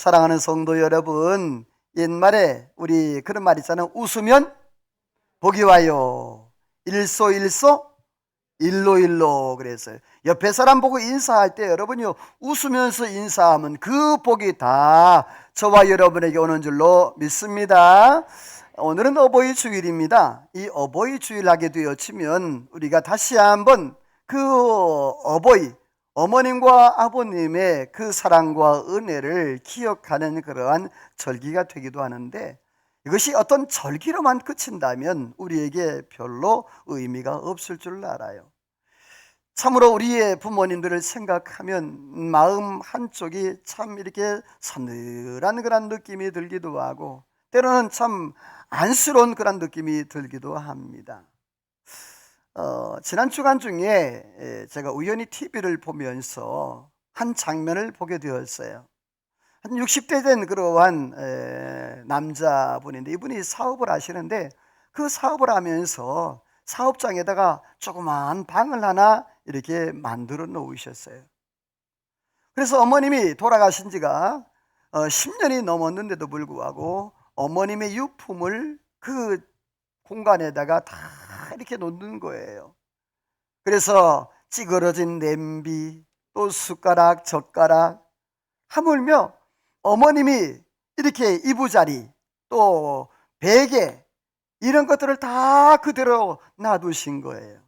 사랑하는 성도 여러분, 옛말에 우리 그런 말 있잖아요. 웃으면 복이 와요. 일소일소 일로일로 그랬어요. 옆에 사람 보고 인사할 때 여러분요, 웃으면서 인사하면 그 복이 다 저와 여러분에게 오는 줄로 믿습니다. 오늘은 어버이 주일입니다. 이 어버이 주일 하게 되어지면 우리가 다시 한번 그 어머님과 아버님의 그 사랑과 은혜를 기억하는 그러한 절기가 되기도 하는데, 이것이 어떤 절기로만 그친다면 우리에게 별로 의미가 없을 줄 알아요. 참으로 우리의 부모님들을 생각하면 마음 한쪽이 참 이렇게 서늘한 그런 느낌이 들기도 하고, 때로는 참 안쓰러운 그런 느낌이 들기도 합니다. 지난 주간 중에 제가 우연히 TV를 보면서 한 장면을 보게 되었어요. 한 60대 된 그러한 남자분인데, 이분이 사업을 하시는데 그 사업을 하면서 사업장에다가 조그마한 방을 하나 이렇게 만들어 놓으셨어요. 그래서 어머님이 돌아가신 지가 10년이 넘었는데도 불구하고 어머님의 유품을 그 공간에다가 다 이렇게 놓는 거예요. 그래서 찌그러진 냄비, 또 숟가락, 젓가락, 하물며 어머님이 이렇게 이부자리, 또 베개, 이런 것들을 다 그대로 놔두신 거예요.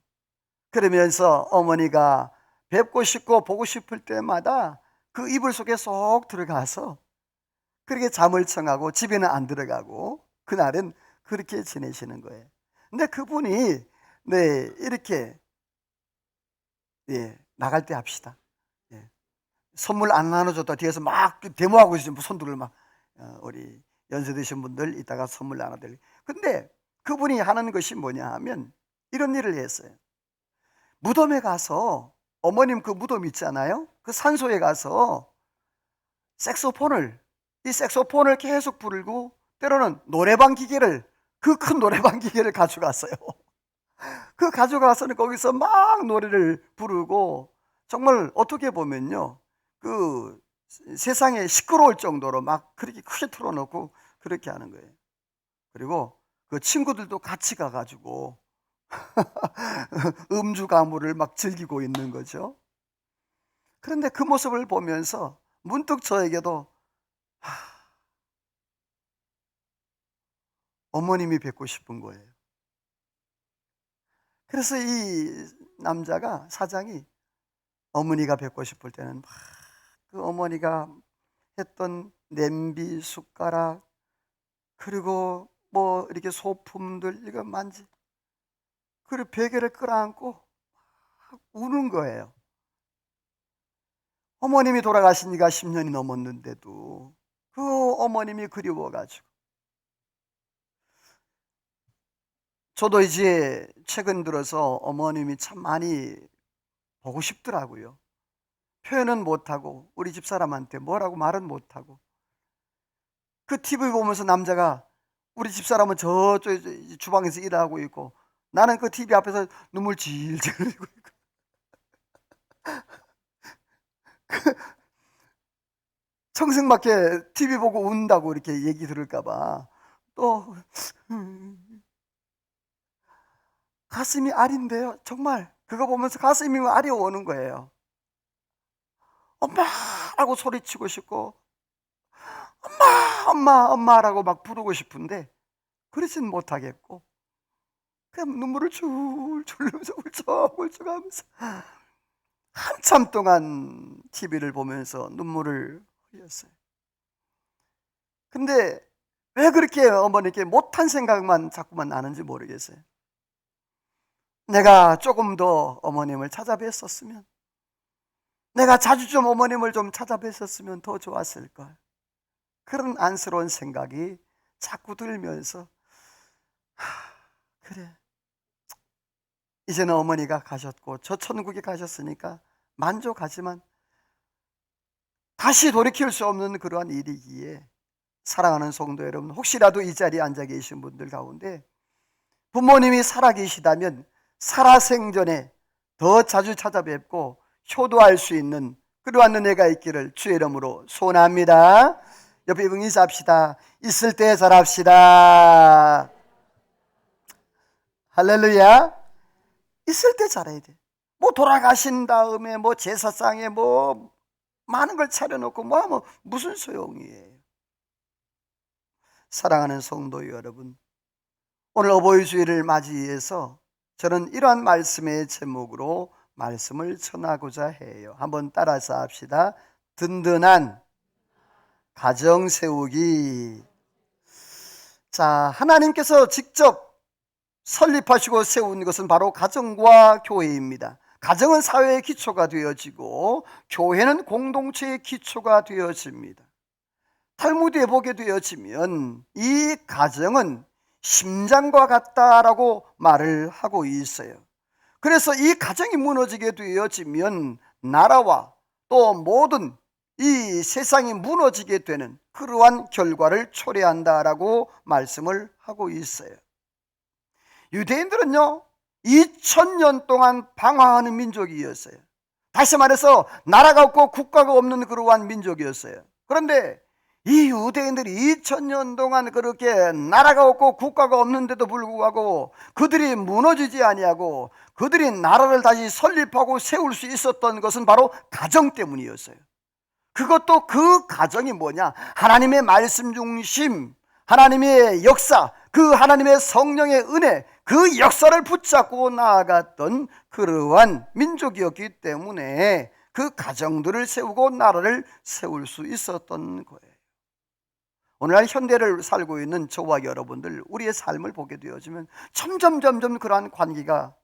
그러면서 어머니가 뵙고 싶고 보고 싶을 때마다 그 이불 속에 쏙 들어가서 그렇게 잠을 청하고 집에는 안 들어가고 그날은 그렇게 지내시는 거예요. 근데 그분이 이렇게 나갈 때 합시다. 선물 안 나눠줬다 뒤에서 막 데모하고 있으면 손들을 막 우리 연세 드신 분들 이따가 선물 나눠드릴. 근데 그분이 하는 것이 뭐냐 하면 이런 일을 했어요. 무덤에 가서 어머님 그 무덤 있잖아요. 그 산소에 가서 이 색소폰을 계속 부르고, 때로는 노래방 기계를, 그 큰 노래방 기계를 가져갔어요. 그 가져가서는 거기서 막 노래를 부르고, 정말 어떻게 보면요, 그 세상에 시끄러울 정도로 막 그렇게 크게 틀어놓고 그렇게 하는 거예요. 그리고 그 친구들도 같이 가가지고 음주 가무를 막 즐기고 있는 거죠. 그런데 그 모습을 보면서 문득 저에게도 어머님이 뵙고 싶은 거예요. 그래서 이 남자가, 사장이 어머니가 뵙고 싶을 때는 막 그 어머니가 했던 냄비, 숟가락, 그리고 뭐 이렇게 소품들 이거 그리고 베개를 끌어안고 막 우는 거예요. 어머님이 돌아가신 지가 10년이 넘었는데도 그 어머님이 그리워가지고. 저도 이제 최근 들어서 어머님이 참 많이 보고 싶더라고요. 표현은 못하고 우리 집사람한테 뭐라고 말은 못하고. 그 TV 보면서 남자가, 우리 집사람은 저쪽 주방에서 일하고 있고 나는 그 TV 앞에서 눈물 질질 흘리고 있고 청승맞게 TV 보고 운다고 이렇게 얘기 들을까봐 또 가슴이 아린데요. 정말 그거 보면서 가슴이 아려오는 거예요. 엄마라고 소리치고 싶고 엄마라고 막 부르고 싶은데 그러진 못하겠고, 그냥 눈물을 줄줄 흘리면서 울적울적하면서 한참 동안 TV를 보면서 눈물을 흘렸어요. 근데 왜 그렇게 어머니께 못한 생각만 자꾸만 나는지 모르겠어요. 내가 조금 더 어머님을 찾아뵀었으면, 내가 자주 좀 어머님을 좀 찾아뵀었으면 더 좋았을걸. 그런 안쓰러운 생각이 자꾸 들면서 그래, 이제는 어머니가 가셨고 저 천국에 가셨으니까 만족하지만 다시 돌이킬 수 없는 그러한 일이기에, 사랑하는 성도 여러분, 혹시라도 이 자리에 앉아 계신 분들 가운데 부모님이 살아계시다면 살아생전에 더 자주 찾아뵙고 효도할 수 있는 그러한 은혜가 있기를 주의 이름으로 소원합니다. 옆에 분 인사합시다. 있을 때 잘합시다. 할렐루야. 있을 때 잘해야 돼. 뭐 돌아가신 다음에 뭐 제사상에 뭐 많은 걸 차려놓고 뭐 하면 무슨 소용이에요. 사랑하는 성도 여러분, 오늘 어버이 주일을 맞이해서 저는 이러한 말씀의 제목으로 말씀을 전하고자 해요. 한번 따라서 합시다. 든든한 가정 세우기. 자, 하나님께서 직접 설립하시고 세운 것은 바로 가정과 교회입니다. 가정은 사회의 기초가 되어지고 교회는 공동체의 기초가 되어집니다. 탈무드에 보게 되어지면 이 가정은 심장과 같다라고 말을 하고 있어요. 그래서 이 가정이 무너지게 되어지면 나라와 또 모든 이 세상이 무너지게 되는 그러한 결과를 초래한다라고 말씀을 하고 있어요. 유대인들은요 2000년 동안 방황하는 민족이었어요. 다시 말해서 나라가 없고 국가가 없는 그러한 민족이었어요. 그런데 이 유대인들이 2000년 동안 그렇게 나라가 없고 국가가 없는데도 불구하고 그들이 무너지지 아니하고 그들이 나라를 다시 설립하고 세울 수 있었던 것은 바로 가정 때문이었어요. 그것도 그 가정이 뭐냐? 하나님의 말씀 중심, 하나님의 역사, 그 하나님의 성령의 은혜, 그 역사를 붙잡고 나아갔던 그러한 민족이었기 때문에 그 가정들을 세우고 나라를 세울 수 있었던 거예요. 오늘날 현대를 살고 있는 저와 여러분들, 우리의 삶을 보게 되어지면 점점 그러한 관계가,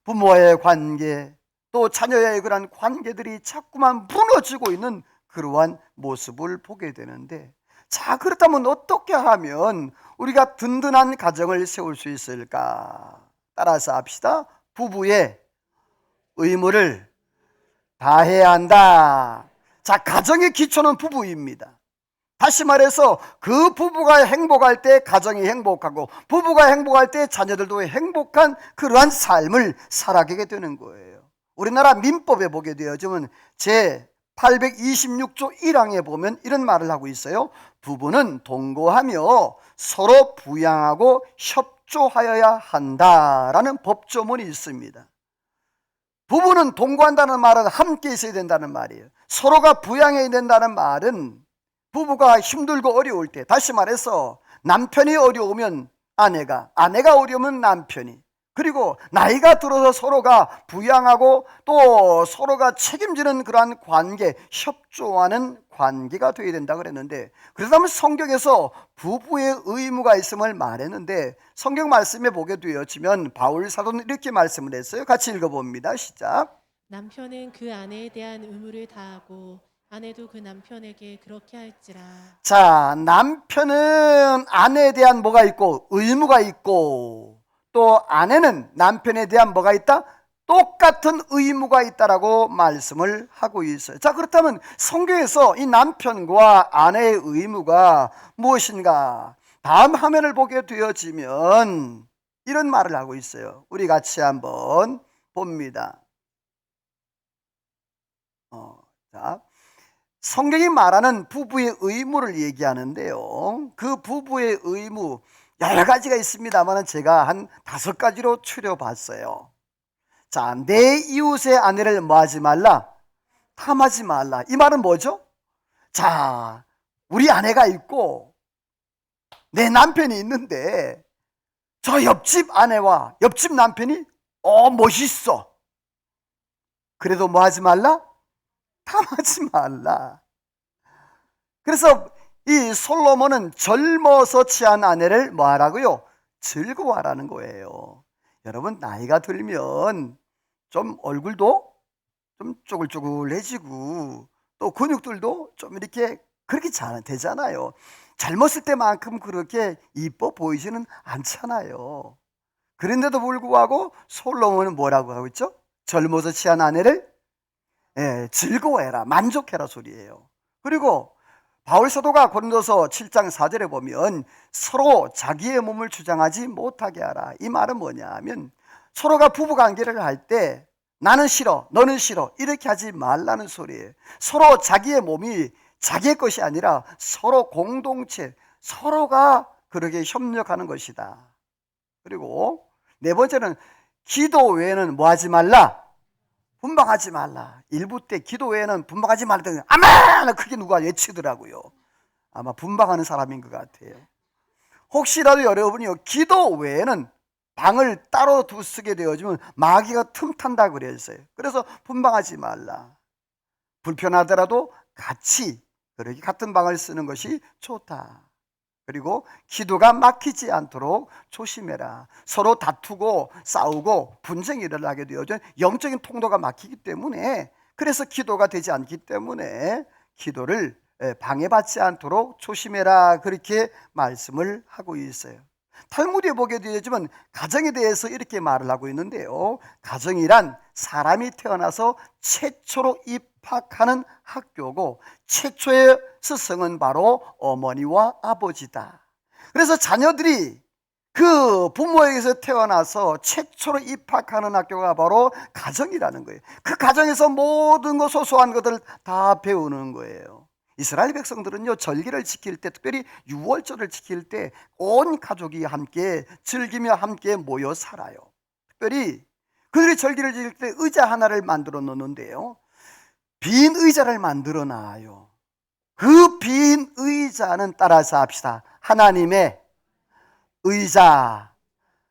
부모와의 관계, 또 자녀와의 그러한 관계들이 자꾸만 무너지고 있는 그러한 모습을 보게 되는데, 자, 그렇다면 어떻게 하면 우리가 든든한 가정을 세울 수 있을까? 따라서 합시다. 부부의 의무를 다해야 한다. 자, 가정의 기초는 부부입니다. 다시 말해서 그 부부가 행복할 때 가정이 행복하고 부부가 행복할 때 자녀들도 행복한 그러한 삶을 살아가게 되는 거예요. 우리나라 민법에 보게 되어지면 제 826조 1항에 보면 이런 말을 하고 있어요. 부부는 동거하며 서로 부양하고 협조하여야 한다라는 법조문이 있습니다. 부부는 동거한다는 말은 함께 있어야 된다는 말이에요. 서로가 부양해야 된다는 말은 부부가 힘들고 어려울 때, 다시 말해서 남편이 어려우면 아내가 어려우면 남편이, 그리고 나이가 들어서 서로가 부양하고 또 서로가 책임지는 그러한 관계, 협조하는 관계가 되어야 된다 그랬는데, 그렇다면 성경에서 부부의 의무가 있음을 말했는데 성경 말씀에 보게 되어지면 바울 사도는 이렇게 말씀을 했어요. 같이 읽어봅니다. 시작. 남편은 그 아내에 대한 의무를 다하고 아내도 그 남편에게 그렇게 할지라. 자, 남편은 아내에 대한 뭐가 있고 의무가 있고, 또 아내는 남편에 대한 뭐가 있다? 똑같은 의무가 있다라고 말씀을 하고 있어요. 자, 그렇다면 성경에서 이 남편과 아내의 의무가 무엇인가? 다음 화면을 보게 되어지면 이런 말을 하고 있어요. 우리 같이 한번 봅니다. 자, 성경이 말하는 부부의 의무를 얘기하는데요, 그 부부의 의무 여러 가지가 있습니다만 제가 한 5가지로 추려봤어요. 자, 내 이웃의 아내를 뭐하지 말라? 탐하지 말라. 이 말은 뭐죠? 자, 우리 아내가 있고 내 남편이 있는데 저 옆집 아내와 옆집 남편이 멋있어. 그래도 뭐하지 말라? 탐하지 말라. 그래서 이 솔로몬은 젊어서 취한 아내를 뭐하라고요? 즐거워하라는 거예요. 여러분, 나이가 들면 좀 얼굴도 좀 쪼글쪼글해지고 또 근육들도 좀 이렇게 그렇게 잘 되잖아요. 젊었을 때만큼 그렇게 이뻐 보이지는 않잖아요. 그런데도 불구하고 솔로몬은 뭐라고 하고 있죠? 젊어서 취한 아내를 즐거워해라, 만족해라 소리예요. 그리고 바울 사도가 고린도서 7장 4절에 보면 서로 자기의 몸을 주장하지 못하게 하라. 이 말은 뭐냐면 서로가 부부관계를 할 때 나는 싫어, 너는 싫어 이렇게 하지 말라는 소리예요. 서로 자기의 몸이 자기의 것이 아니라 서로 공동체, 서로가 그렇게 협력하는 것이다. 그리고 네 번째는 기도 외에는 뭐 하지 말라? 분방하지 말라. 일부 때 기도 외에는 분방하지 말라. 아멘! 크게 누가 외치더라고요. 아마 분방하는 사람인 것 같아요. 혹시라도 여러분이요, 기도 외에는 방을 따로 쓰게 되어지면 마귀가 틈탄다 그랬어요. 그래서 분방하지 말라. 불편하더라도 같이 그렇게 같은 방을 쓰는 것이 좋다. 그리고 기도가 막히지 않도록 조심해라. 서로 다투고 싸우고 분쟁이 일어나게 되어져 영적인 통로가 막히기 때문에, 그래서 기도가 되지 않기 때문에 기도를 방해받지 않도록 조심해라, 그렇게 말씀을 하고 있어요. 탈무드에 보게 되지만 가정에 대해서 이렇게 말을 하고 있는데요, 가정이란 사람이 태어나서 최초로 입학하는 학교고 최초의 스승은 바로 어머니와 아버지다. 그래서 자녀들이 그 부모에게서 태어나서 최초로 입학하는 학교가 바로 가정이라는 거예요. 그 가정에서 모든 것, 소소한 것들을 다 배우는 거예요. 이스라엘 백성들은요, 절기를 지킬 때, 특별히 유월절을 지킬 때 온 가족이 함께 즐기며 함께 모여 살아요. 특별히 그들이 절기를 지킬 때 의자 하나를 만들어 놓는데요, 빈 의자를 만들어 놔요. 그 빈 의자는, 따라서 합시다, 하나님의 의자.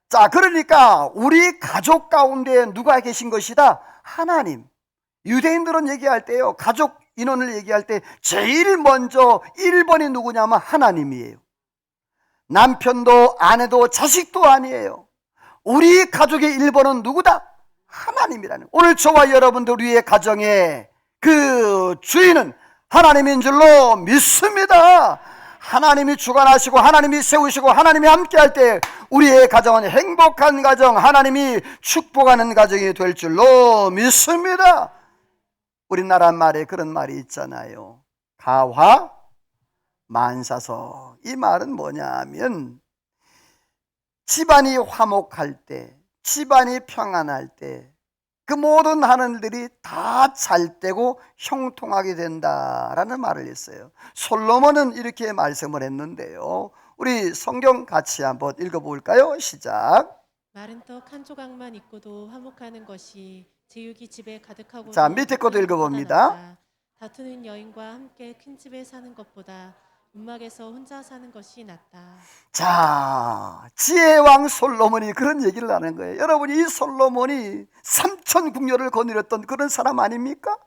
자, 그러니까 우리 가족 가운데 누가 계신 것이다? 하나님. 유대인들은 얘기할 때요, 가족 인원을 얘기할 때 제일 먼저 1번이 누구냐면 하나님이에요. 남편도 아내도 자식도 아니에요. 우리 가족의 1번은 누구다? 하나님이라는. 오늘 저와 여러분들, 우리의 가정의 그 주인은 하나님인 줄로 믿습니다. 하나님이 주관하시고 하나님이 세우시고 하나님이 함께할 때 우리의 가정은 행복한 가정, 하나님이 축복하는 가정이 될 줄로 믿습니다. 우리나라 말에 그런 말이 있잖아요. 가화 만사서. 이 말은 뭐냐면, 집안이 화목할 때, 집안이 평안할 때 그 모든 하늘들이 다 잘되고 형통하게 된다라는 말을 했어요. 솔로몬은 이렇게 말씀을 했는데요, 우리 성경 같이 한번 읽어볼까요? 시작. 마른 떡 한 조각만 있고도 화목하는 것이 제육이 집에 가득하고. 자, 밑에 것도 읽어봅니다. 다투는 여인과 함께 큰 집에 사는 것보다 움막에서 혼자 사는 것이 낫다. 자, 지혜왕 솔로몬이 그런 얘기를 하는 거예요. 여러분, 이 솔로몬이 삼천 국녀를 거느렸던 그런 사람 아닙니까?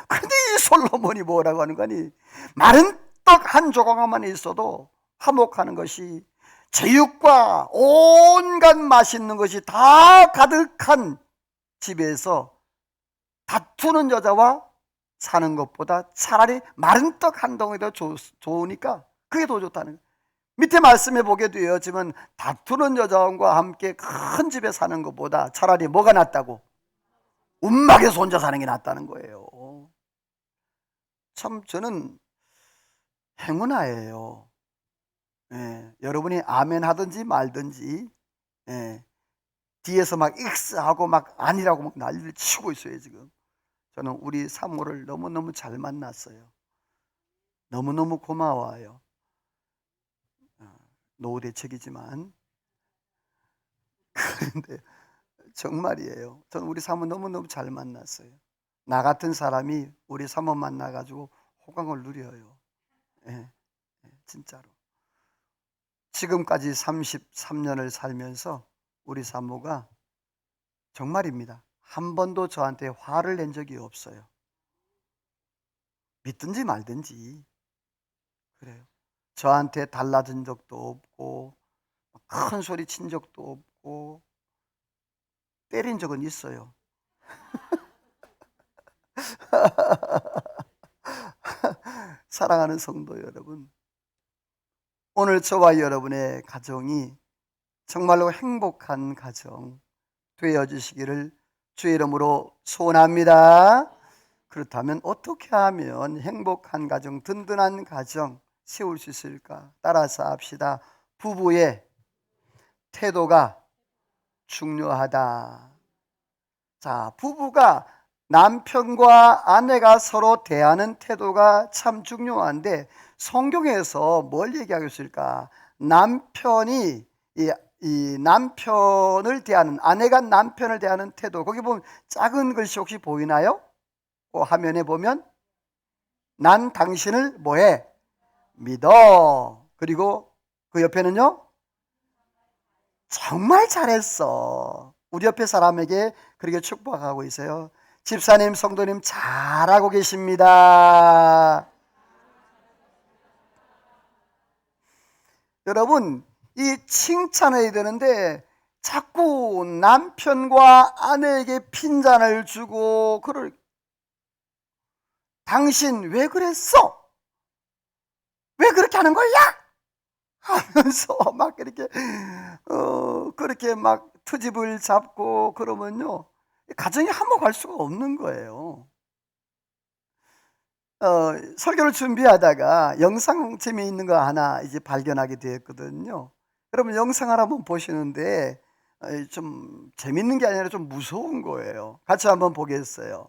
근데 이 솔로몬이 뭐라고 하는 거니? 마른 떡 한 조각만 있어도 화목하는 것이, 제육과 온갖 맛있는 것이 다 가득한 집에서 다투는 여자와 사는 것보다 차라리 마른 떡 한 덩이 더 좋으니까 그게 더 좋다는 거예요. 밑에 말씀해 보게 되었지만 다투는 여자와 함께 큰 집에 사는 것보다 차라리 뭐가 낫다고? 움막에서 혼자 사는 게 낫다는 거예요. 참 저는 행운아예요. 여러분이 아멘 하든지 말든지, 뒤에서 막 익스하고 막 아니라고 막 난리를 치고 있어요. 지금 저는 우리 사모를 너무너무 잘 만났어요. 너무너무 고마워요. 노후 대책이지만 그런데 정말이에요. 저는 우리 사모 너무너무 잘 만났어요. 나 같은 사람이 우리 사모 만나가지고 호강을 누려요. 진짜로. 지금까지 33년을 살면서 우리 사모가 정말입니다, 한 번도 저한테 화를 낸 적이 없어요. 믿든지 말든지 그래요. 저한테 달라진 적도 없고 큰 소리 친 적도 없고 때린 적은 있어요. 사랑하는 성도 여러분, 오늘 저와 여러분의 가정이 정말로 행복한 가정 되어주시기를 주의 이름으로 소원합니다. 그렇다면 어떻게 하면 행복한 가정, 든든한 가정 세울 수 있을까? 따라서 합시다. 부부의 태도가 중요하다. 자, 부부가 남편과 아내가 서로 대하는 태도가 참 중요한데 성경에서 뭘 얘기하고 있을까? 남편이 이 남편을 대하는, 아내가 남편을 대하는 태도, 거기 보면 작은 글씨 혹시 보이나요? 화면에 보면 난 당신을 뭐해? 믿어. 그리고 그 옆에는요, 정말 잘했어. 우리 옆에 사람에게 그렇게 축복하고 있어요. 집사님, 성도님 잘하고 계십니다. 여러분, 이 칭찬해야 되는데 자꾸 남편과 아내에게 핀잔을 주고 그럴, 당신 왜 그랬어? 왜 그렇게 하는 거야? 하면서 막 그렇게 막 트집을 잡고 그러면요, 가정이 한몫할 수가 없는 거예요. 설교를 준비하다가 영상 재미있는 거 하나 이제 발견하게 되었거든요. 여러분 영상을 한번 보시는데 좀 재밌는 게 아니라 좀 무서운 거예요. 같이 한번 보겠어요.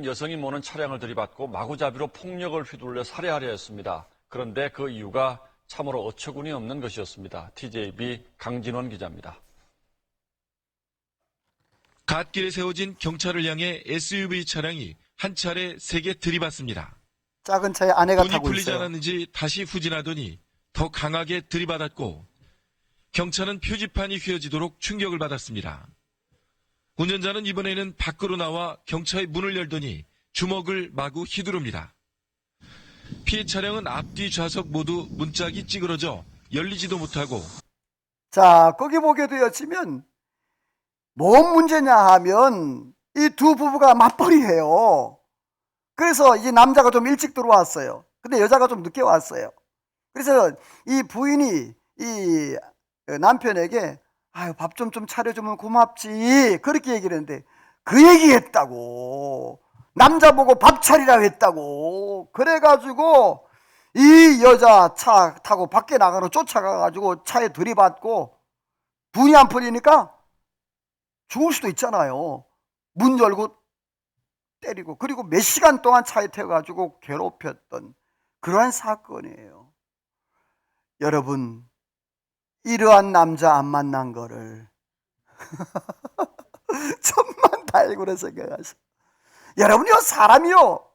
여성이 모는 차량을 들이받고 마구잡이로 폭력을 휘둘러 살해하려 했습니다. 그런데 그 이유가 참으로 어처구니 없는 것이었습니다. TJB 강진원 기자입니다. 갓길에 세워진 경찰을 향해 SUV 차량이 한 차례 세게 들이받습니다. 작은 차에 아내가 문이 타고 풀리지 있어요. 않았는지 다시 후진하더니 더 강하게 들이받았고 경찰은 표지판이 휘어지도록 충격을 받았습니다. 운전자는 이번에는 밖으로 나와 경차의 문을 열더니 주먹을 마구 휘두릅니다. 피해 차량은 앞뒤 좌석 모두 문짝이 찌그러져 열리지도 못하고, 자, 거기 보게 되었지만 뭔 문제냐 하면 이 두 부부가 맞벌이해요. 그래서 이 남자가 좀 일찍 들어왔어요. 근데 여자가 좀 늦게 왔어요. 그래서 이 부인이 이 남편에게 아유, 밥 좀 차려주면 고맙지, 그렇게 얘기를 했는데 그 얘기했다고, 남자 보고 밥 차리라고 했다고. 그래가지고 이 여자 차 타고 밖에 나가러 쫓아가가지고 차에 들이받고, 분이 안 풀리니까 죽을 수도 있잖아요. 문 열고 때리고, 그리고 몇 시간 동안 차에 태워가지고 괴롭혔던 그러한 사건이에요. 여러분, 이러한 남자 안 만난 거를 천만 다행으로 생각하세요. 여러분이요, 사람이요,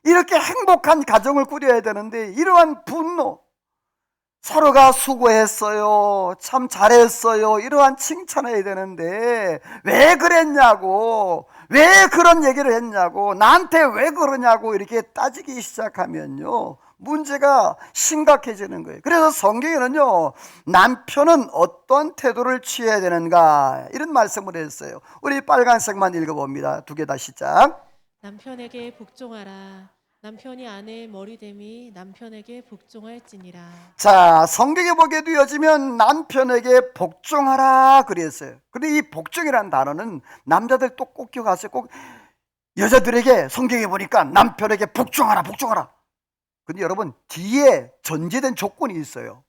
이렇게 행복한 가정을 꾸려야 되는데 이러한 분노, 서로가 수고했어요, 참 잘했어요, 이러한 칭찬해야 되는데 왜 그랬냐고, 왜 그런 얘기를 했냐고, 나한테 왜 그러냐고 이렇게 따지기 시작하면요, 문제가 심각해지는 거예요. 그래서 성경에는요, 남편은 어떤 태도를 취해야 되는가 이런 말씀을 했어요. 우리 빨간색만 읽어봅니다. 두 개 다 시작. 남편에게 복종하라. 남편이 아내의 머리됨이 남편에게 복종할지니라. 자, 성경에 보게 되어지면 남편에게 복종하라 그랬어요. 근데 이 복종이라는 단어는 남자들 또 꼭 기억하세요. 꼭 여자들에게 성경에 보니까 남편에게 복종하라, 복종하라. 근데 여러분, 뒤에 전제된 조건이 있어요.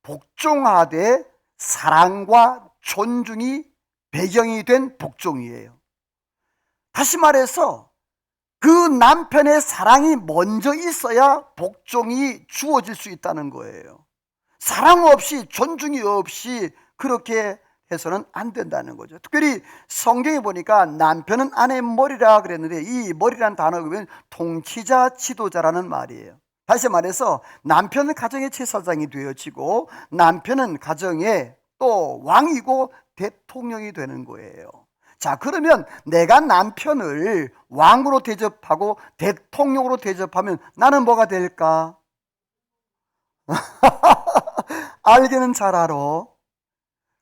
복종하되 사랑과 존중이 배경이 된 복종이에요. 다시 말해서 그 남편의 사랑이 먼저 있어야 복종이 주어질 수 있다는 거예요. 사랑 없이, 존중이 없이 그렇게 해서는 안 된다는 거죠. 특별히 성경에 보니까 남편은 아내의 머리라 그랬는데 이 머리라는 단어가 보면 통치자, 지도자라는 말이에요. 다시 말해서 남편은 가정의 제사장이 되어지고 남편은 가정의 또 왕이고 대통령이 되는 거예요. 자, 그러면 내가 남편을 왕으로 대접하고 대통령으로 대접하면 나는 뭐가 될까? 알기는 잘 알아.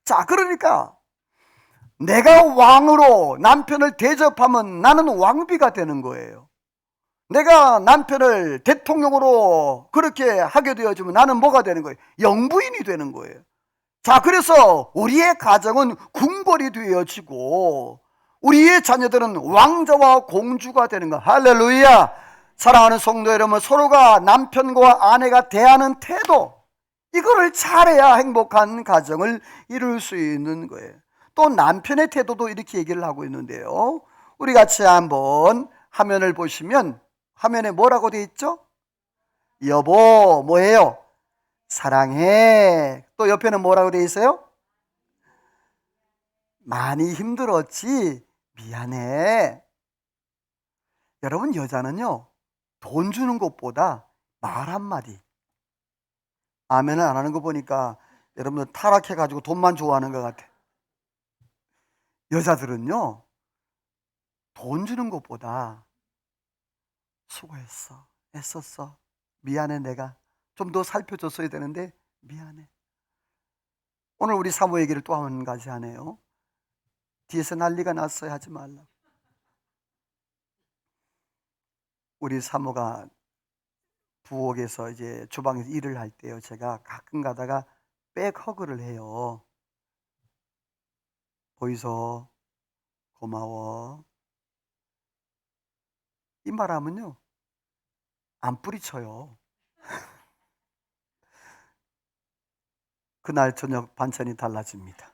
자, 그러니까 내가 왕으로 남편을 대접하면 나는 왕비가 되는 거예요. 내가 남편을 대통령으로 그렇게 하게 되어지면 나는 뭐가 되는 거예요? 영부인이 되는 거예요. 자, 그래서 우리의 가정은 궁궐이 되어지고 우리의 자녀들은 왕자와 공주가 되는 거. 할렐루야. 사랑하는 성도 여러분, 서로가 남편과 아내가 대하는 태도, 이거를 잘해야 행복한 가정을 이룰 수 있는 거예요. 또 남편의 태도도 이렇게 얘기를 하고 있는데요. 우리 같이 한번 화면을 보시면 화면에 뭐라고 돼 있죠? 여보, 뭐예요? 사랑해. 또 옆에는 뭐라고 돼 있어요? 많이 힘들었지? 미안해. 여러분, 여자는요, 돈 주는 것보다 말 한마디. 아멘을 안 하는 거 보니까 여러분들 타락해가지고 돈만 좋아하는 것 같아. 여자들은요, 돈 주는 것보다 수고했어, 애썼어, 미안해, 내가 좀 더 살펴줬어야 되는데 미안해. 오늘 우리 사모 얘기를 또 한 가지 하네요. 뒤에서 난리가 났어요. 하지 말라. 우리 사모가 부엌에서 이제 주방에서 일을 할 때요, 제가 가끔 가다가 백허그를 해요. 보이소, 고마워. 이 말하면요, 안 뿌리쳐요. 그날 저녁 반찬이 달라집니다.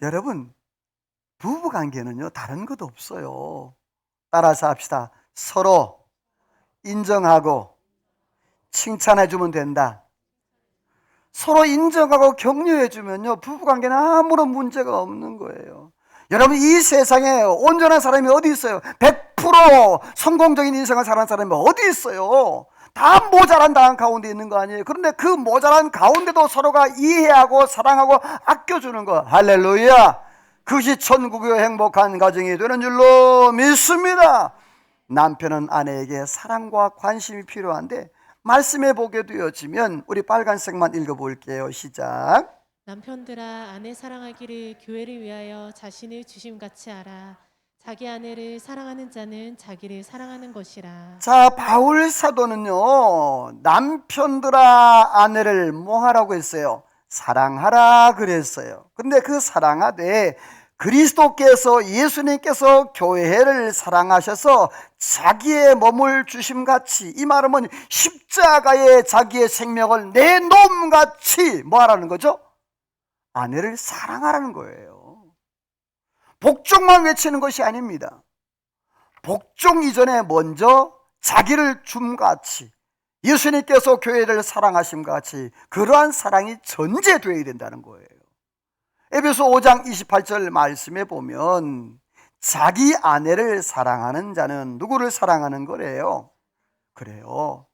여러분, 부부관계는요, 다른 것도 없어요. 따라서 합시다. 서로 인정하고 칭찬해주면 된다. 서로 인정하고 격려해주면요, 부부관계는 아무런 문제가 없는 거예요. 여러분, 이 세상에 온전한 사람이 어디 있어요? 100% 성공적인 인생을 사는 사람이 어디 있어요? 다 모자란 당한 가운데 있는 거 아니에요? 그런데 그 모자란 가운데도 서로가 이해하고 사랑하고 아껴주는 거, 할렐루야! 그것이 천국의 행복한 가정이 되는 줄로 믿습니다. 남편은 아내에게 사랑과 관심이 필요한데 말씀해 보게 되어지면 우리 빨간색만 읽어볼게요. 시작. 남편들아 아내 사랑하기를 교회를 위하여 자신을 주심같이 알아. 자기 아내를 사랑하는 자는 자기를 사랑하는 것이라. 자, 바울 사도는요, 남편들아 아내를 뭐 하라고 했어요? 사랑하라 그랬어요. 근데 그 사랑하되 그리스도께서, 예수님께서 교회를 사랑하셔서 자기의 몸을 주심같이, 이 말은 뭐냐, 십자가에 자기의 생명을 내놓음같이 뭐 하라는 거죠? 아내를 사랑하라는 거예요. 복종만 외치는 것이 아닙니다. 복종 이전에 먼저 자기를 줌같이, 예수님께서 교회를 사랑하심과 같이 그러한 사랑이 전제되어야 된다는 거예요. 에베소 5장 28절 말씀에 보면 자기 아내를 사랑하는 자는 누구를 사랑하는 거래요? 그래요,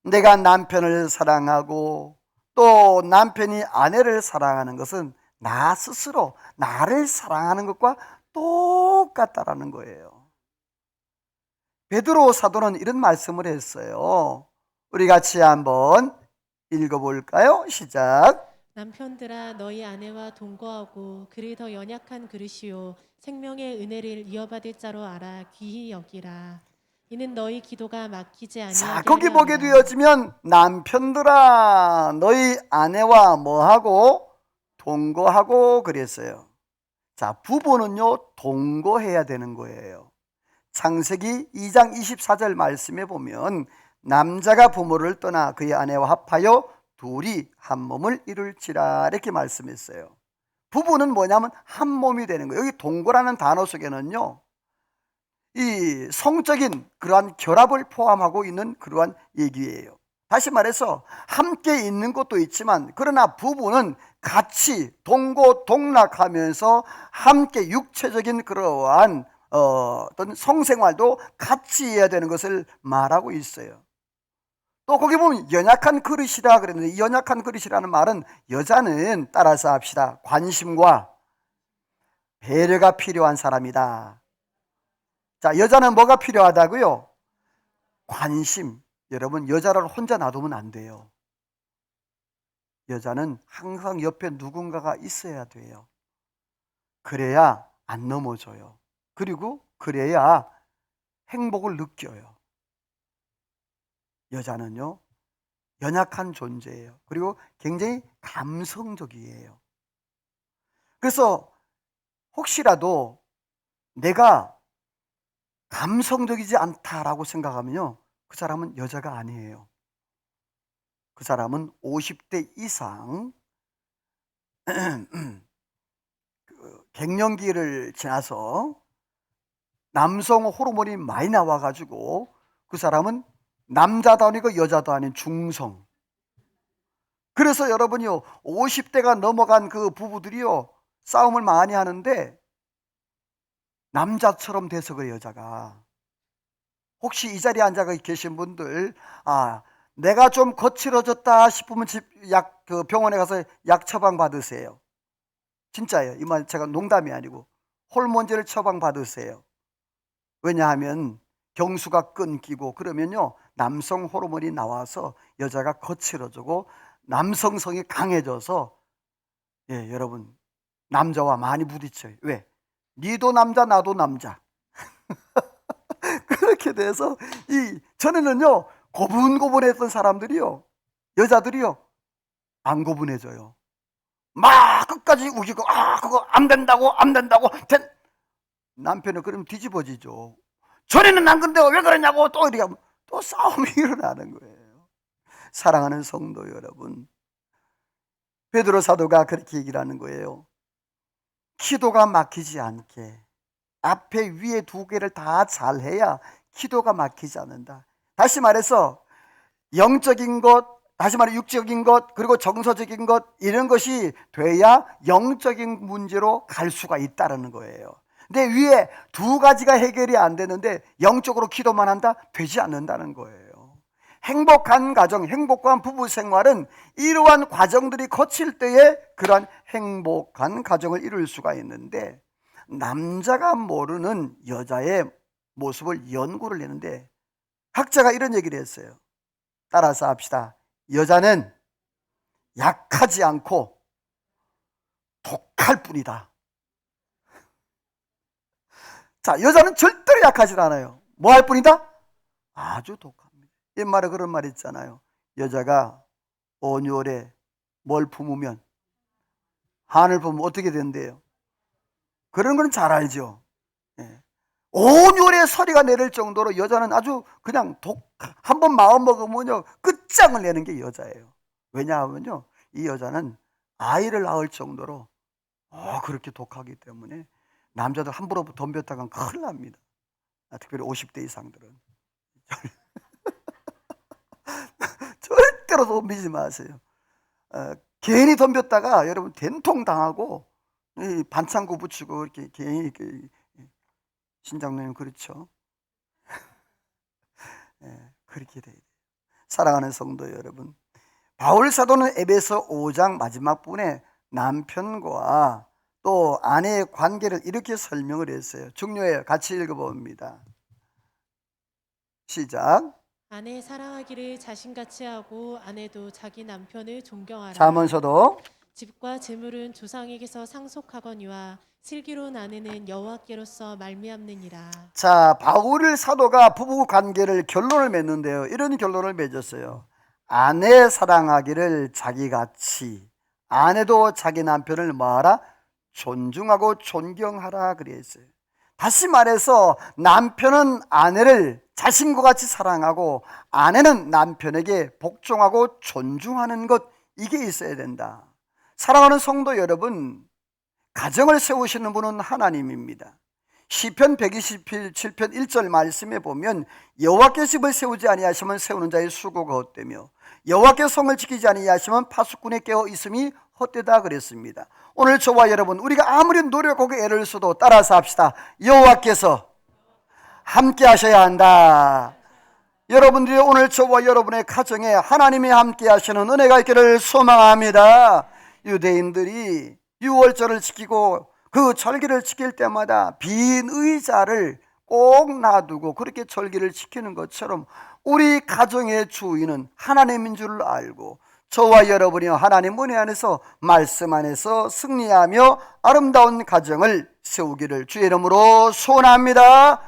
내가 남편을 사랑하고 또 남편이 아내를 사랑하는 것은 나 스스로 나를 사랑하는 것과 똑같다라는 거예요. 베드로 사도는 이런 말씀을 했어요. 우리 같이 한번 읽어볼까요? 시작. 남편들아 너희 아내와 동거하고 그를 더 연약한 그릇이요 생명의 은혜를 이어받을 자로 알아 귀히 여기라. 이는 너희 기도가 막히지 아니하게 자, 거기 보게 하려 함이라. 되어지면 남편들아 너희 아내와 뭐하고? 동거하고 그랬어요. 자, 부부는요 동거해야 되는 거예요. 창세기 2장 24절 말씀에 보면 남자가 부모를 떠나 그의 아내와 합하여 둘이 한 몸을 이룰지라 이렇게 말씀했어요. 부부는 뭐냐면 한 몸이 되는 거예요. 여기 동거라는 단어 속에는요 이 성적인 그러한 결합을 포함하고 있는 그러한 얘기예요. 다시 말해서 함께 있는 것도 있지만 그러나 부부는 같이 동고동락하면서 함께 육체적인 그러한 어떤 성생활도 같이 해야 되는 것을 말하고 있어요. 또 거기 보면 연약한 그릇이라 그랬는데 이 연약한 그릇이라는 말은 여자는 따라서 합시다. 관심과 배려가 필요한 사람이다. 자, 여자는 뭐가 필요하다고요? 관심. 여러분, 여자를 혼자 놔두면 안 돼요. 여자는 항상 옆에 누군가가 있어야 돼요. 그래야 안 넘어져요. 그리고 그래야 행복을 느껴요. 여자는요 연약한 존재예요. 그리고 굉장히 감성적이에요. 그래서 혹시라도 내가 감성적이지 않다라고 생각하면요 그 사람은 여자가 아니에요. 그 사람은 50대 이상 갱년기를 지나서 남성 호르몬이 많이 나와가지고 그 사람은 남자도 아니고 여자도 아닌 중성. 그래서 여러분이요, 50대가 넘어간 그 부부들이요, 싸움을 많이 하는데 남자처럼 돼서 그래, 여자가. 혹시 이 자리에 앉아 계신 분들, 내가 좀 거칠어졌다 싶으면 병원에 가서 약 처방 받으세요. 진짜예요. 이 말 제가 농담이 아니고 호르몬제를 처방 받으세요. 왜냐하면 경수가 끊기고 그러면요, 남성 호르몬이 나와서 여자가 거칠어지고 남성성이 강해져서, 여러분, 남자와 많이 부딪혀요. 왜? 니도 남자 나도 남자. 그렇게 돼서 전에는요, 고분고분했던 사람들이요, 여자들이요, 안 고분해져요. 막 끝까지 우기고, 그거 안 된다고 남편은 그러면 뒤집어지죠. 전에는 안 그런데 왜 그러냐고 또 이렇게 하면 또 싸움이 일어나는 거예요. 사랑하는 성도 여러분, 베드로 사도가 그렇게 얘기를 하는 거예요. 기도가 막히지 않게 앞에 위에 두 개를 다 잘해야 기도가 막히지 않는다. 다시 말해서 영적인 것, 다시 말해 육적인 것, 그리고 정서적인 것, 이런 것이 돼야 영적인 문제로 갈 수가 있다는 거예요. 근데 위에 두 가지가 해결이 안 되는데 영적으로 기도만 한다? 되지 않는다는 거예요. 행복한 가정, 행복한 부부 생활은 이러한 과정들이 거칠 때에 그러한 행복한 가정을 이룰 수가 있는데, 남자가 모르는 여자의 모습을 연구를 했는데 학자가 이런 얘기를 했어요. 따라서 합시다. 여자는 약하지 않고 독할 뿐이다. 자, 여자는 절대로 약하지 않아요. 뭐 할 뿐이다? 아주 독합니다. 옛말에 그런 말 있잖아요. 여자가 온유월에 뭘 품으면, 한을 품으면 어떻게 된대요? 그런 건 잘 알죠. 온유월에 서리가 내릴 정도로 여자는 아주 그냥 한번 마음 먹으면요, 끝장을 내는 게 여자예요. 왜냐하면요, 이 여자는 아이를 낳을 정도로 그렇게 독하기 때문에 남자들 함부로 덤볐다간 큰일 납니다. 특별히 50대 이상들은. 절대로 덤비지 마세요. 괜히 덤볐다가 여러분 된통 당하고 반창고 붙이고 이렇게 괜히 신장로님 그렇죠? 그렇게 돼야 돼요. 사랑하는 성도 여러분, 바울 사도는 에베소 5장 마지막 부분에 남편과 또 아내의 관계를 이렇게 설명을 했어요. 중요해요. 같이 읽어봅니다. 시작. 아내 사랑하기를 자신같이 하고 아내도 자기 남편을 존경하라. 잠언서도 집과 재물은 조상에게서 상속하거니와 슬기로운 아내는 여호와께로서 말미암느니라. 자, 바울 사도가 부부 관계를 결론을 맺는데요, 이런 결론을 맺었어요. 아내 사랑하기를 자기같이, 아내도 자기 남편을 뭐하라? 존중하고 존경하라 그랬어요. 다시 말해서 남편은 아내를 자신과 같이 사랑하고 아내는 남편에게 복종하고 존중하는 것, 이게 있어야 된다. 사랑하는 성도 여러분, 가정을 세우시는 분은 하나님입니다. 시편 127편 1절 말씀에 보면 여호와께 집을 세우지 아니하시면 세우는 자의 수고가 헛되며 여호와께 성을 지키지 아니하시면 파수꾼의 깨어 있음이 헛되다 그랬습니다. 오늘 저와 여러분, 우리가 아무리 노력하고 애를 써도 따라서 합시다. 여호와께서 함께 하셔야 한다. 여러분들이 오늘 저와 여러분의 가정에 하나님이 함께 하시는 은혜가 있기를 소망합니다. 유대인들이 유월절을 지키고 그 절기를 지킬 때마다 빈 의자를 꼭 놔두고 그렇게 절기를 지키는 것처럼 우리 가정의 주인은 하나님인 줄 알고 저와 여러분이 하나님 은혜 안에서 말씀 안에서 승리하며 아름다운 가정을 세우기를 주의 이름으로 소원합니다.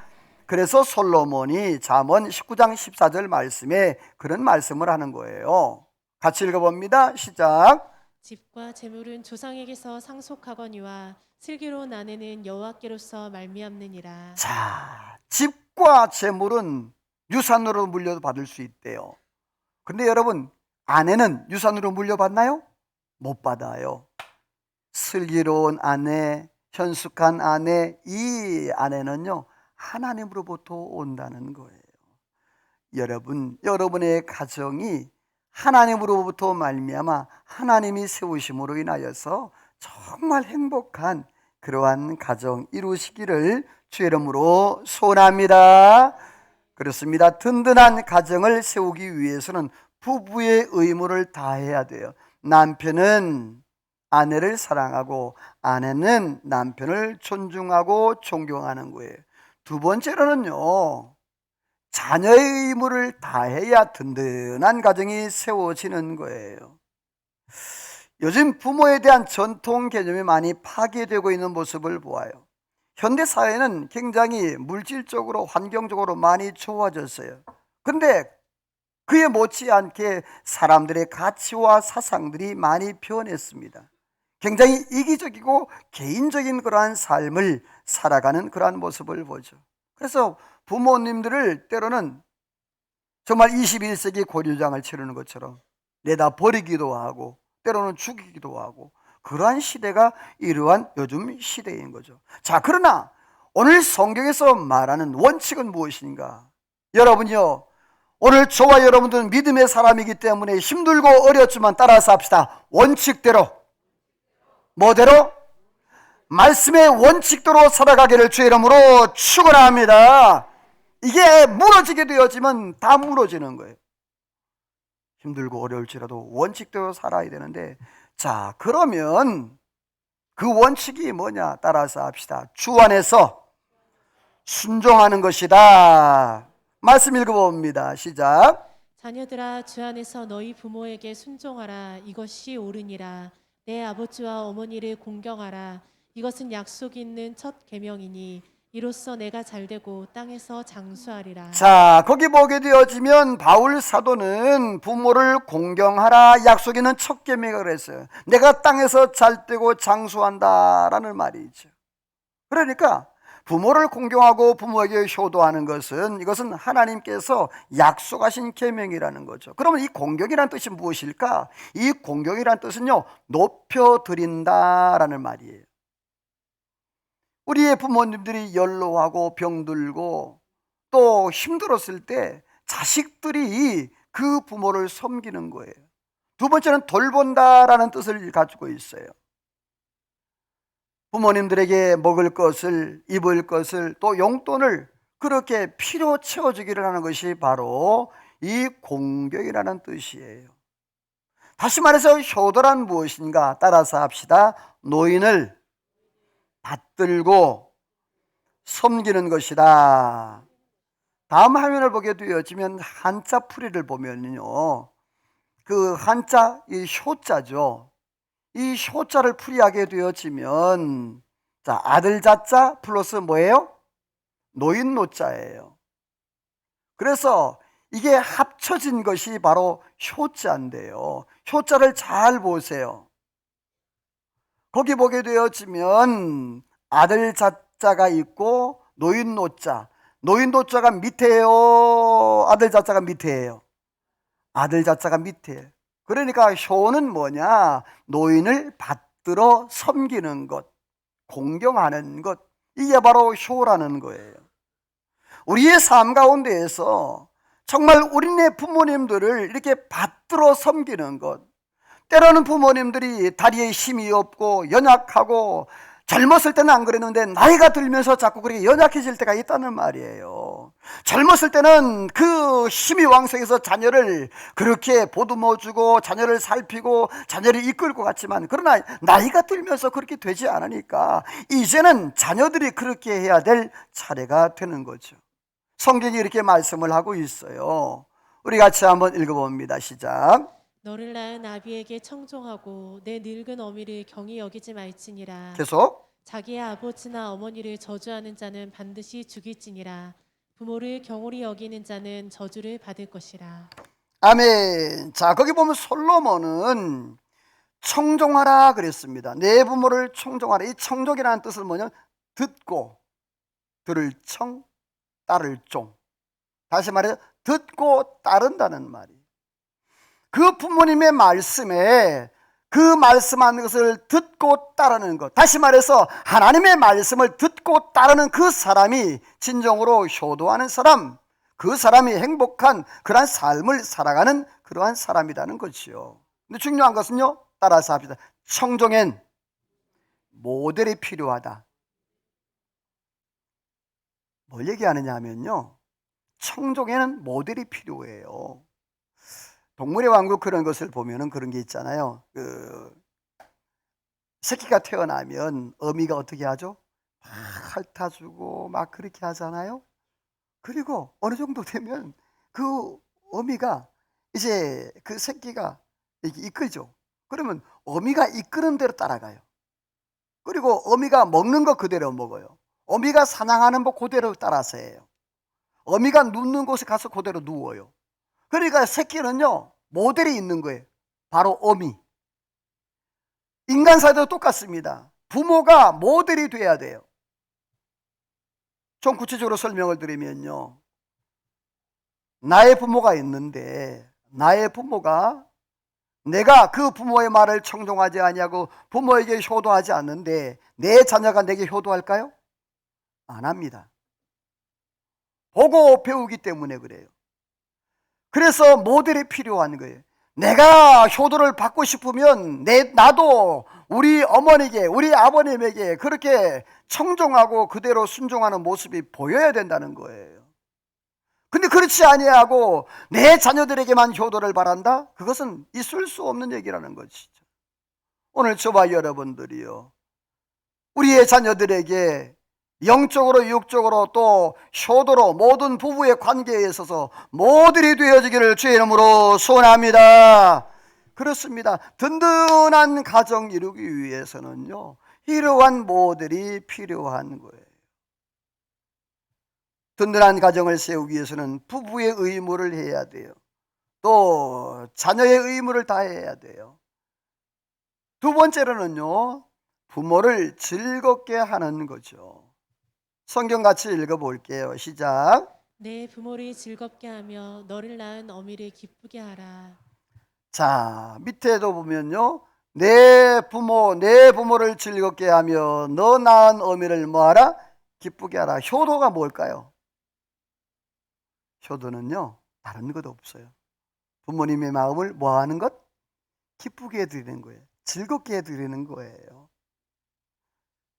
그래서 솔로몬이 잠언 19장 14절 말씀에 그런 말씀을 하는 거예요. 같이 읽어봅니다. 시작. 집과 재물은 조상에게서 상속하거니와 슬기로운 아내는 여호와께로서 말미암느니라. 자, 집과 재물은 유산으로 물려받을 수 있대요. 근데 여러분, 아내는 유산으로 물려받나요? 못 받아요. 슬기로운 아내, 현숙한 아내, 이 아내는요 하나님으로부터 온다는 거예요. 여러분, 여러분의 가정이 하나님으로부터 말미암아 하나님이 세우심으로 인하여서 정말 행복한 그러한 가정 이루시기를 주의 이름으로 소원합니다. 그렇습니다. 든든한 가정을 세우기 위해서는 부부의 의무를 다해야 돼요. 남편은 아내를 사랑하고 아내는 남편을 존중하고 존경하는 거예요. 두 번째로는요, 자녀의 의무를 다해야 든든한 가정이 세워지는 거예요. 요즘 부모에 대한 전통 개념이 많이 파괴되고 있는 모습을 보아요. 현대 사회는 굉장히 물질적으로 환경적으로 많이 좋아졌어요. 근데 그에 못지않게 사람들의 가치와 사상들이 많이 변했습니다. 굉장히 이기적이고 개인적인 그러한 삶을 살아가는 그러한 모습을 보죠. 그래서 부모님들을 때로는 정말 21세기 고려장을 치르는 것처럼 내다 버리기도 하고 때로는 죽이기도 하고, 그러한 시대가 이러한 요즘 시대인 거죠. 자, 그러나 오늘 성경에서 말하는 원칙은 무엇인가? 여러분요, 오늘 저와 여러분들은 믿음의 사람이기 때문에 힘들고 어렵지만 따라서 합시다. 원칙대로, 뭐대로? 말씀의 원칙대로 살아가기를 주의 이름으로 축원합니다. 이게 무너지게 되어지면 다 무너지는 거예요. 힘들고 어려울지라도 원칙대로 살아야 되는데, 자, 그러면 그 원칙이 뭐냐? 따라서 합시다. 주 안에서 순종하는 것이다. 말씀 읽어봅니다. 시작. 자녀들아, 주 안에서 너희 부모에게 순종하라. 이것이 옳으니라. 내 아버지와 어머니를 공경하라. 이것은 약속 있는 첫 계명이니 이로써 내가 잘되고 땅에서 장수하리라. 자, 거기 보게 되어지면 바울 사도는 부모를 공경하라 약속 있는 첫 계명이라고 했어요. 내가 땅에서 잘되고 장수한다라는 말이죠. 그러니까 부모를 공경하고 부모에게 효도하는 것은, 이것은 하나님께서 약속하신 계명이라는 거죠. 그러면 이 공경이라는 뜻이 무엇일까? 이 공경이라는 뜻은요, 높여드린다라는 말이에요. 우리의 부모님들이 연로하고 병들고 또 힘들었을 때 자식들이 그 부모를 섬기는 거예요. 두 번째는 돌본다라는 뜻을 가지고 있어요. 부모님들에게 먹을 것을, 입을 것을, 또 용돈을 그렇게 필요 채워주기를 하는 것이 바로 이 공경이라는 뜻이에요. 다시 말해서 효도란 무엇인가? 따라서 합시다. 노인을 받들고 섬기는 것이다. 다음 화면을 보게 되어지면 한자 풀이를 보면요, 그 한자, 이 효자죠. 이 효자를 풀이하게 되어지면, 자, 아들 자자 플러스 뭐예요? 노인 노자예요. 그래서 이게 합쳐진 것이 바로 효자인데요. 효자를 잘 보세요. 거기 보게 되어지면 아들 자자가 있고 노인 노자. 노인 노자가 밑에요? 아들 자자가 밑에예요? 아들 자자가 밑에예요. 그러니까 효는 뭐냐? 노인을 받들어 섬기는 것, 공경하는 것, 이게 바로 효라는 거예요. 우리의 삶 가운데에서 정말 우리네 부모님들을 이렇게 받들어 섬기는 것, 때로는 부모님들이 다리에 힘이 없고 연약하고, 젊었을 때는 안 그랬는데 나이가 들면서 자꾸 그렇게 연약해질 때가 있다는 말이에요. 젊었을 때는 그 힘이 왕성해서 자녀를 그렇게 보듬어주고 자녀를 살피고 자녀를 이끌고 갔지만, 그러나 나이가 들면서 그렇게 되지 않으니까 이제는 자녀들이 그렇게 해야 될 차례가 되는 거죠. 성경이 이렇게 말씀을 하고 있어요. 우리 같이 한번 읽어봅니다. 시작. 너를 낳은 아비에게 청종하고 내 늙은 어미를 경히 여기지 말지니라. 계속. 자기의 아버지나 어머니를 저주하는 자는 반드시 죽일지니라. 부모를 경홀히 여기는 자는 저주를 받을 것이라. 아멘. 자, 거기 보면 솔로몬은 청종하라 그랬습니다. 내 부모를 청종하라. 이 청종이라는 뜻은 뭐냐? 듣고, 들을 청, 따를 종. 다시 말해서 듣고 따른다는 말이에요. 그 부모님의 말씀에 그 말씀한 것을 듣고 따르는 것, 다시 말해서 하나님의 말씀을 듣고 따르는 그 사람이 진정으로 효도하는 사람, 그 사람이 행복한 그러한 삶을 살아가는 그러한 사람이라는 것이요. 근데 중요한 것은요, 따라서 합시다. 청종엔 모델이 필요하다. 뭘 얘기하느냐 하면요, 청종에는 모델이 필요해요. 동물의 왕국 그런 것을 보면은 그런 게 있잖아요. 새끼가 태어나면 어미가 어떻게 하죠? 막 핥아주고 막 그렇게 하잖아요. 그리고 어느 정도 되면 그 어미가 이제 그 새끼가 이렇게 이끌죠. 그러면 어미가 이끄는 대로 따라가요. 그리고 어미가 먹는 거 그대로 먹어요. 어미가 사냥하는 법 그대로 따라서 해요. 어미가 눕는 곳에 가서 그대로 누워요. 그러니까 새끼는요, 모델이 있는 거예요. 바로 어미. 인간 사회도 똑같습니다. 부모가 모델이 돼야 돼요. 좀 구체적으로 설명을 드리면요, 나의 부모가 있는데 나의 부모가 내가 그 부모의 말을 청종하지 아니하고 부모에게 효도하지 않는데 내 자녀가 내게 효도할까요? 안 합니다. 보고 배우기 때문에 그래요. 그래서 모델이 필요한 거예요. 내가 효도를 받고 싶으면 나도 우리 어머니에게, 우리 아버님에게 그렇게 청종하고 그대로 순종하는 모습이 보여야 된다는 거예요. 근데 그렇지 아니하고 내 자녀들에게만 효도를 바란다? 그것은 있을 수 없는 얘기라는 것이죠. 오늘 저와 여러분들이요, 우리의 자녀들에게 영적으로 육적으로 또 효도로 모든 부부의 관계에 있어서 모델이 되어지기를 주의 이름으로 소원합니다. 그렇습니다. 든든한 가정 이루기 위해서는요, 이러한 모델이 필요한 거예요. 든든한 가정을 세우기 위해서는 부부의 의무를 해야 돼요. 또 자녀의 의무를 다해야 돼요. 두 번째로는요, 부모를 즐겁게 하는 거죠. 성경 같이 읽어볼게요. 시작. 내 부모를 즐겁게 하며 너를 낳은 어미를 기쁘게 하라. 자, 밑에도 보면요, 내 부모를 즐겁게 하며 너 낳은 어미를 뭐하라? 기쁘게 하라. 효도가 뭘까요? 효도는요, 다른 것 없어요. 부모님의 마음을 뭐하는 것? 기쁘게 해드리는 거예요. 즐겁게 해드리는 거예요.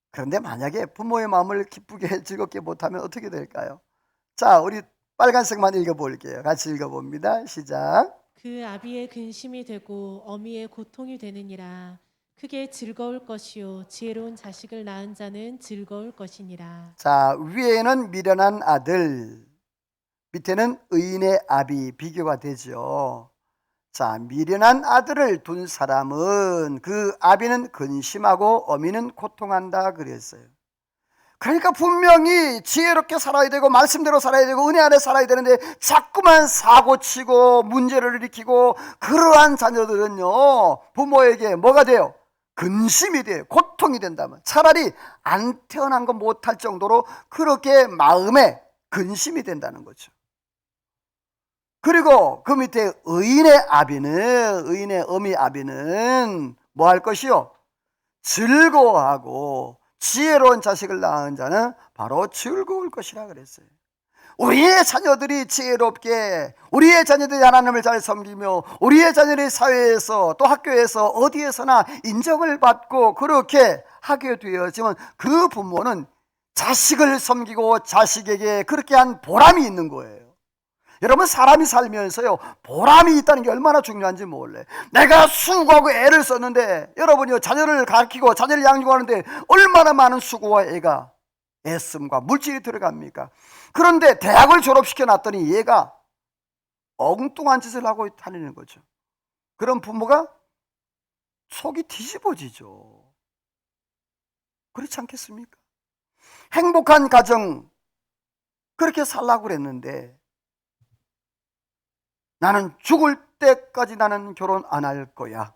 그런데 만약에 부모의 마음을 기쁘게 즐겁게 못하면 어떻게 될까요? 자, 우리 빨간색만 읽어볼게요. 같이 읽어봅니다. 시작. 그 아비의 근심이 되고 어미의 고통이 되느니라. 크게 즐거울 것이요 지혜로운 자식을 낳은 자는 즐거울 것이니라. 자, 위에는 미련한 아들, 밑에는 의인의 아비, 비교가 되죠. 자, 미련한 아들을 둔 사람은 그 아비는 근심하고 어미는 고통한다 그랬어요. 그러니까 분명히 지혜롭게 살아야 되고 말씀대로 살아야 되고 은혜 안에 살아야 되는데 자꾸만 사고치고 문제를 일으키고 그러한 자녀들은요, 부모에게 뭐가 돼요? 근심이 돼요. 고통이 된다면 차라리 안 태어난 거 못할 정도로 그렇게 마음에 근심이 된다는 거죠. 그리고 그 밑에 의인의 어미 아비는 뭐 할 것이요? 즐거워하고 지혜로운 자식을 낳은 자는 바로 즐거울 것이라 그랬어요. 우리의 자녀들이 지혜롭게, 우리의 자녀들이 하나님을 잘 섬기며 우리의 자녀들이 사회에서 또 학교에서 어디에서나 인정을 받고 그렇게 하게 되어지면 그 부모는 자식을 섬기고 자식에게 그렇게 한 보람이 있는 거예요. 여러분, 사람이 살면서요, 보람이 있다는 게 얼마나 중요한지 몰래. 내가 수고하고 애를 썼는데, 여러분이요, 자녀를 가르치고 자녀를 양육하는데 얼마나 많은 수고와 애씀과 물질이 들어갑니까? 그런데 대학을 졸업시켜 놨더니 얘가 엉뚱한 짓을 하고 다니는 거죠. 그런 부모가 속이 뒤집어지죠. 그렇지 않겠습니까? 행복한 가정 그렇게 살라고 그랬는데 나는 죽을 때까지 나는 결혼 안 할 거야.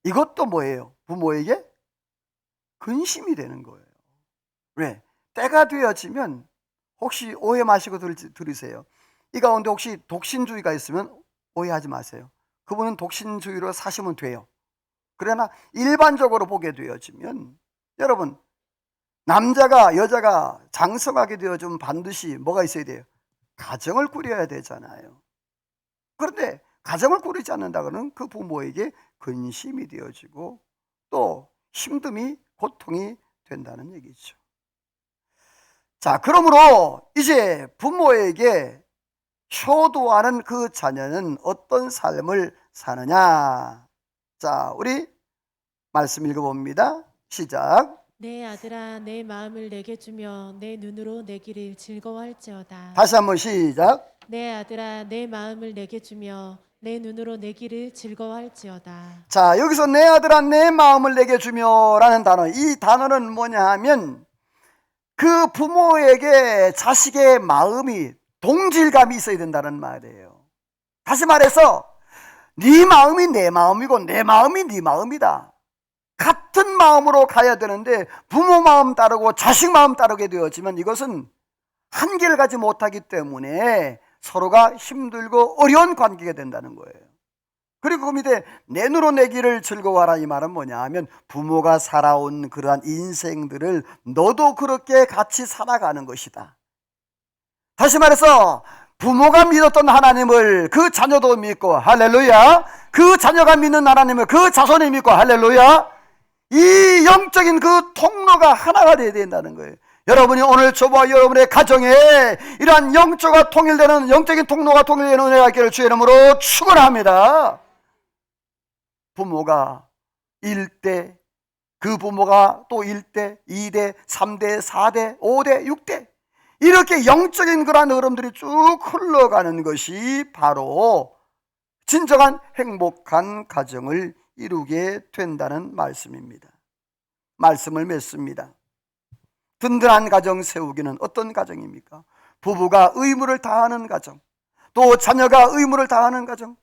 이것도 뭐예요? 부모에게 근심이 되는 거예요. 왜? 때가 되어지면 혹시 오해 마시고 들으세요. 이 가운데 혹시 독신주의가 있으면 오해하지 마세요. 그분은 독신주의로 사시면 돼요. 그러나 일반적으로 보게 되어지면 여러분, 남자가 여자가 장성하게 되어지면 반드시 뭐가 있어야 돼요? 가정을 꾸려야 되잖아요. 그런데 가정을 꾸리지 않는다고는 그 부모에게 근심이 되어지고 또 힘듦이 고통이 된다는 얘기죠. 자, 그러므로 이제 부모에게 효도하는 그 자녀는 어떤 삶을 사느냐? 자, 우리 말씀 읽어봅니다. 시작. 내 아들아 내 마음을 내게 주며 내 눈으로 내 길을 즐거워할지어다. 다시 한번 시작. 내 아들아 내 마음을 내게 주며 내 눈으로 내 길을 즐거워할지어다. 자, 여기서 내 아들아 내 마음을 내게 주며라는 단어, 이 단어는 뭐냐 하면 그 부모에게 자식의 마음이 동질감이 있어야 된다는 말이에요. 다시 말해서 네 마음이 내 마음이고 내 마음이 네 마음이다. 같은 마음으로 가야 되는데 부모 마음 따르고 자식 마음 따르게 되어지면 이것은 한계를 가지 못하기 때문에 서로가 힘들고 어려운 관계가 된다는 거예요. 그리고 그 밑에 내 눈으로 내 길을 즐거워하라, 이 말은 뭐냐 하면 부모가 살아온 그러한 인생들을 너도 그렇게 같이 살아가는 것이다. 다시 말해서 부모가 믿었던 하나님을 그 자녀도 믿고 할렐루야, 그 자녀가 믿는 하나님을 그 자손이 믿고 할렐루야, 이 영적인 그 통로가 하나가 되어야 된다는 거예요. 여러분이 오늘 저와 여러분의 가정에 이러한 영적과 통일되는 영적인 통로가 통일되는 은혜가 있기를 주의 이름으로 축원합니다. 부모가 1대, 그 부모가 또 1대, 2대, 3대, 4대, 5대, 6대 이렇게 영적인 그러한 흐름들이 쭉 흘러가는 것이 바로 진정한 행복한 가정을 이루게 된다는 말씀입니다. 말씀을 맺습니다. 든든한 가정 세우기는 어떤 가정입니까? 부부가 의무를 다하는 가정, 또 자녀가 의무를 다하는 가정,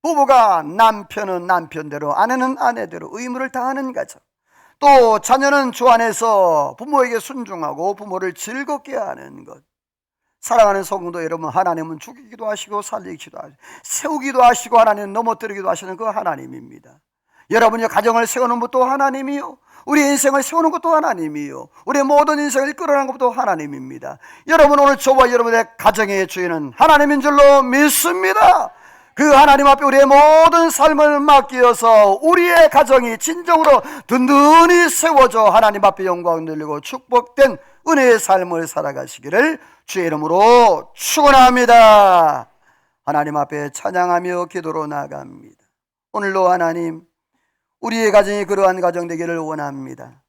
부부가 남편은 남편대로 아내는 아내대로 의무를 다하는 가정, 또 자녀는 주 안에서 부모에게 순종하고 부모를 즐겁게 하는 것. 사랑하는 성도 여러분, 하나님은 죽이기도 하시고 살리기도 하시고 세우기도 하시고 하나님은 넘어뜨리기도 하시는 그 하나님입니다. 여러분의 가정을 세우는 것도 하나님이요, 우리 인생을 세우는 것도 하나님이요, 우리의 모든 인생을 끌어가는 것도 하나님입니다. 여러분, 오늘 저와 여러분의 가정의 주인은 하나님인 줄로 믿습니다. 그 하나님 앞에 우리의 모든 삶을 맡기어서 우리의 가정이 진정으로 든든히 세워져 하나님 앞에 영광 돌리고 축복된 은혜의 삶을 살아가시기를 주의 이름으로 축원합니다. 하나님 앞에 찬양하며 기도로 나아갑니다. 오늘도 하나님, 우리의 가정이 그러한 가정 되기를 원합니다.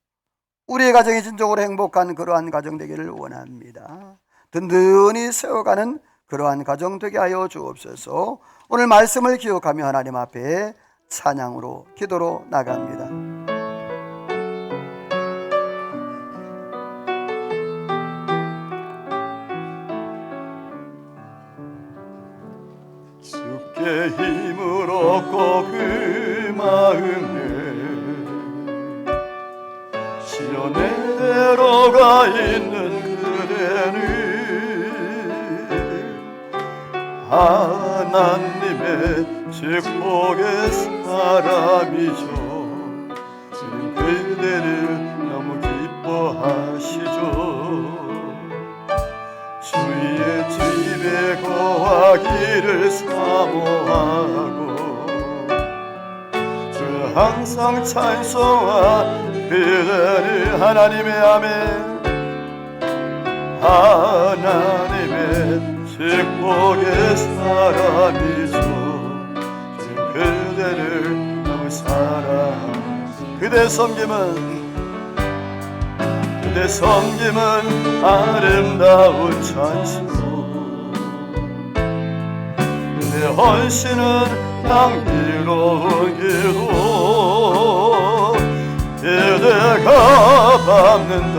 우리의 가정이 진정으로 행복한 그러한 가정 되기를 원합니다. 든든히 세워가는 그러한 가정 되게 하여 주옵소서. 오늘 말씀을 기억하며 하나님 앞에 찬양으로 기도로 나갑니다. 주께 힘을 얻고 그 마음에 시련의 대로가 있는 그대는 하나님의 축복의 사람이죠. 지금 그대를 너무 기뻐하시죠. 주의 집에 거하기를 사모하고 주 항상 찬송한 그대를 하나님의 아멘, 하나님의 축복의 사람이죠. 주 그대를 너무 사랑. 그대 섬김은 아름다운 찬송, 그대 헌신은 향기로운 기도. 그대가 밟는다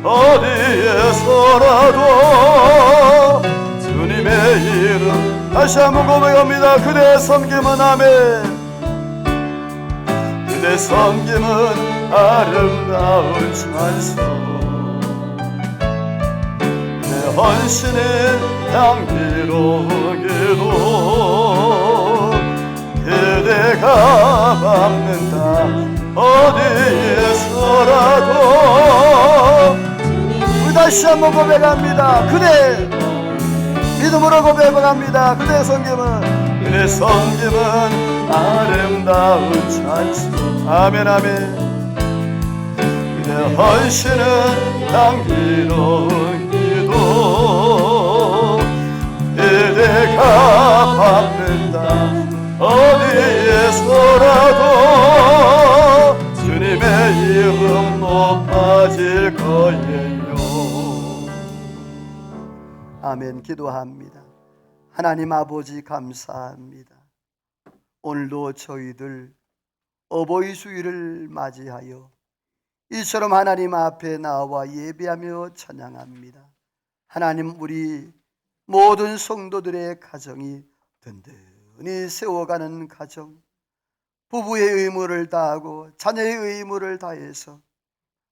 어디에서라도 주님의 이름 다시 한번 고백합니다. 그대 섬김은 아멘, 그대 섬김은 아름다운 찬송, 내 헌신은 향기로운 기도. 그대가 갚는다 어디에서라도 우리 다시 한번 고백합니다. 그대 믿음으로 고백합니다. 그대 섬김은 그대 섬김은 아름다운 찬송 아멘 아멘 그대 헌신은 향기로운 기도 그대가 갚는다 어디에서라도 주님의 이름 높아질 거예요. 아멘. 기도합니다. 하나님 아버지 감사합니다. 오늘도 저희들 어버이 주일을 맞이하여 이처럼 하나님 앞에 나와 예배하며 찬양합니다. 하나님, 우리 모든 성도들의 가정이 든든히 세워가는 가정, 부부의 의무를 다하고 자녀의 의무를 다해서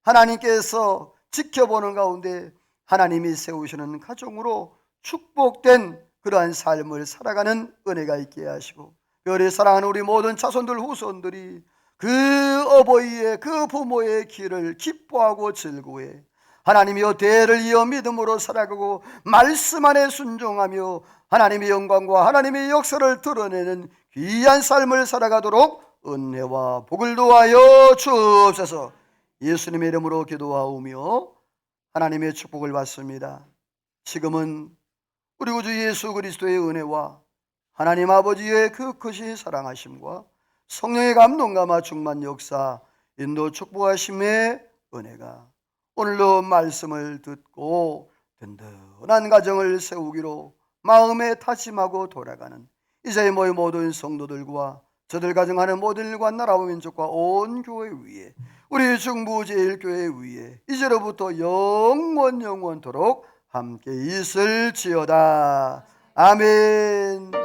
하나님께서 지켜보는 가운데 하나님이 세우시는 가정으로 축복된 그러한 삶을 살아가는 은혜가 있게 하시고, 별이 사랑하는 우리 모든 자손들 후손들이 그 어버이의 그 부모의 길을 기뻐하고 즐거워해 하나님이여 대를 이어 믿음으로 살아가고 말씀 안에 순종하며 하나님의 영광과 하나님의 역사를 드러내는 귀한 삶을 살아가도록 은혜와 복을 도하여 주옵소서. 예수님의 이름으로 기도하오며 하나님의 축복을 받습니다. 지금은 우리 구주 예수 그리스도의 은혜와 하나님 아버지의 그 크신 사랑하심과 성령의 감동감화 충만 역사 인도 축복하심의 은혜가 오늘도 말씀을 듣고 든든한 가정을 세우기로 마음에 다짐하고 돌아가는 이제의 모든 성도들과 저들 가정하는 모든 일과 나라와 민족과 온 교회 위에 우리 중부제일교회 위에 이제로부터 영원토록 함께 있을지어다. 아멘.